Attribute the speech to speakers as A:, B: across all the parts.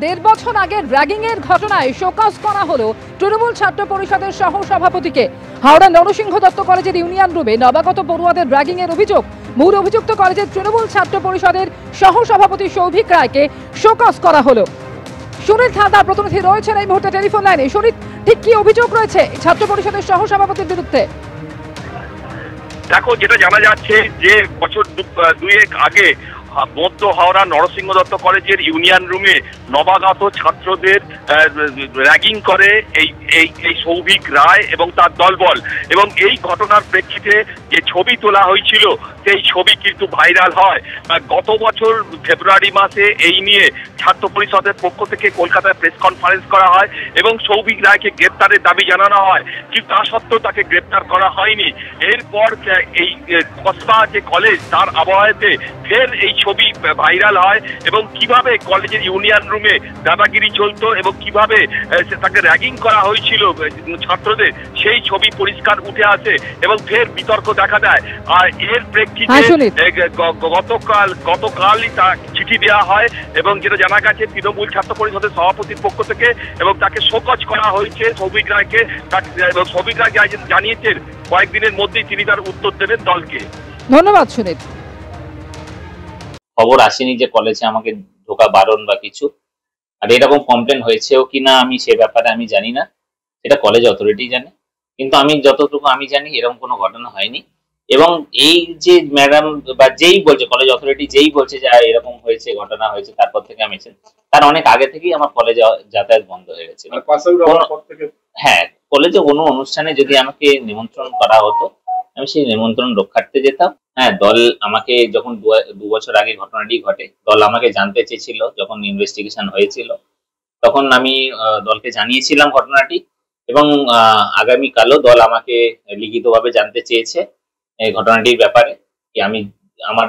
A: দেড় বছর আগে র্যাগিং এর ঘটনায় শোকজ করা হলো তৃণমূল ছাত্র পরিষদের সহ সভাপতিকে। হাওড়া নরসিংহ দত্ত কলেজের ইউনিয়ন রুমে নবাগত পড়ুয়াদের র্যাগিং এর অভিযোগ। মূল অভিযুক্ত কলেজের তৃণমূল ছাত্র পরিষদের সহ সভাপতি সৌভিক রায়কে শোকজ করা হলো। সুনীল থালদার প্রতিনিধি রয়েছেন এই মুহূর্তে টেলিফোন লাইনে। সুনীল, ঠিক কি অভিযোগ রয়েছে ছাত্র পরিষদের সহ সভাপতির বিরুদ্ধে?
B: দেখো, যেটা জানা যাচ্ছে যে বছর দুয়েক আগে মধ্য হাওড়া নরসিংহ দত্ত কলেজের ইউনিয়ন রুমে নবাগত ছাত্রদের র্যাগিং করে এই সৌভিক রায় এবং তার দলবল, এবং এই ঘটনার প্রেক্ষিতে যে ছবি তোলা হয়েছিল সেই ছবি কিন্তু ভাইরাল হয়। গত বছর ফেব্রুয়ারি মাসে এই নিয়ে ছাত্র পরিষদের পক্ষ থেকে কলকাতায় প্রেস কনফারেন্স করা হয় এবং সৌভিক রায়কে গ্রেপ্তারের দাবি জানানো হয়, কিন্তু তা সত্ত্বেও তাকে গ্রেপ্তার করা হয়নি। এরপর এই কসবা যে কলেজ তার আবহাওয়াতে ফের এই ছবি ভাইরাল হয় এবং কিভাবে কলেজের ইউনিয়ন রুমে দাদাগিরি চলতো এবং কিভাবে তাকে র্যাগিং করা হয়েছিল ছাত্রদের, সেই ছবি পরিষ্কার উঠে আসে এবং ফের বিতর্ক দেখা দেয়। আর এর প্রেক্ষিতে গতকালই তা চিঠি দেওয়া হয় এবং যেটা জানা গেছে তৃণমূল ছাত্র পরিষদের সভাপতির পক্ষ থেকে, এবং তাকে শোকজ করা হয়েছে সৌভিক রায়কে। এবং সৌভিক রায় জানিয়েছেন কয়েকদিনের মধ্যেই তিনি তার উত্তর দেবেন দলকে।
A: ধন্যবাদ সুনীল।
C: খবর আসেনি যে কলেজে আমাকে ঢোকা বারণ বা কিছু, আর এরকম কমপ্লেন হয়েছেও কিনা আমি সে ব্যাপারে আমি জানি না, এটা কলেজ অথরিটি জানে। কিন্তু আমি যতটুকু আমি জানি এরকম কোনো ঘটনা হয়নি। এবং এই যে ম্যাডাম বা যেই বলছে, কলেজ অথরিটি যেই বলছে যে এরকম হয়েছে, ঘটনা হয়েছে, তারপর থেকে আমি তার অনেক আগে থেকেই আমার কলেজে যাতায়াত বন্ধ হয়ে গেছে। হ্যাঁ, কলেজে কোনো অনুষ্ঠানে যদি আমাকে নিমন্ত্রণ করা হতো আমি সেই নিমন্ত্রণ রক্ষার্থে যেতাম। হ্যাঁ, দল আমাকে যখন 2 বছর আগে ঘটনাটি ঘটে, দল আমাকে জানতে চেয়েছিল, যখন ইনভেস্টিগেশন হয়েছিল তখন আমি দলকে জানিয়েছিলাম ঘটনাটি, এবং আগামীকালও দল আমাকে লিখিতভাবে জানতে চেয়েছে এই ঘটনাটির ব্যাপারে। কি আমি আমার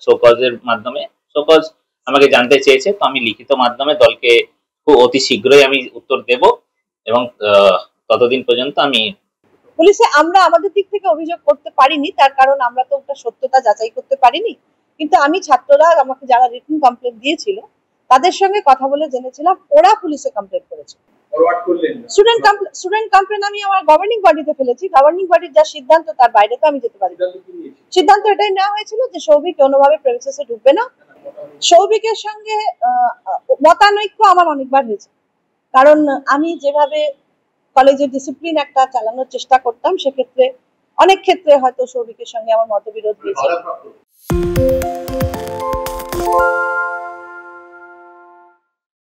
C: শোকজের মাধ্যমে শোকজ আমাকে জানতে চেয়েছে, তো আমি লিখিত মাধ্যমে দলকে খুব অতি শীঘ্রই আমি উত্তর দেব, এবং ততদিন পর্যন্ত আমি
D: পুলিশে আমরা আমাদের দিক থেকে অভিযোগ করতে পারিনি, তার কারণ আমরা তো ওটা সত্যতা যাচাই করতে পারিনি। কিন্তু আমি ছাত্ররা আমাকে যারা রিটেন কমপ্লেন দিয়েছিল তাদের সঙ্গে কথা বলে জেনেছিলাম ওরা পুলিশে কমপ্লেন করেছে। স্টুডেন্ট কমপ্লেন আমি আমার গভর্নিং বডিতে ফেলেছি। গভর্নিং বডির যা সিদ্ধান্ত তার বাইরে তো আমি যেতে পারি। সিদ্ধান্ত এটাই নেওয়া হয়েছিল যে সৌভিক কোনোভাবে প্রেমিসেসে ঢুকবে না। সৌভিকের সঙ্গে মতানৈক্য আমার অনেকবার হয়েছে, কারণ আমি যেভাবে কলেজের ডিসিপ্লিন একটা চালানোর চেষ্টা করতাম, সেক্ষেত্রে অনেক ক্ষেত্রে হয়তো সৌভিকের সঙ্গে আমার মতবিরোধ হয়েছে।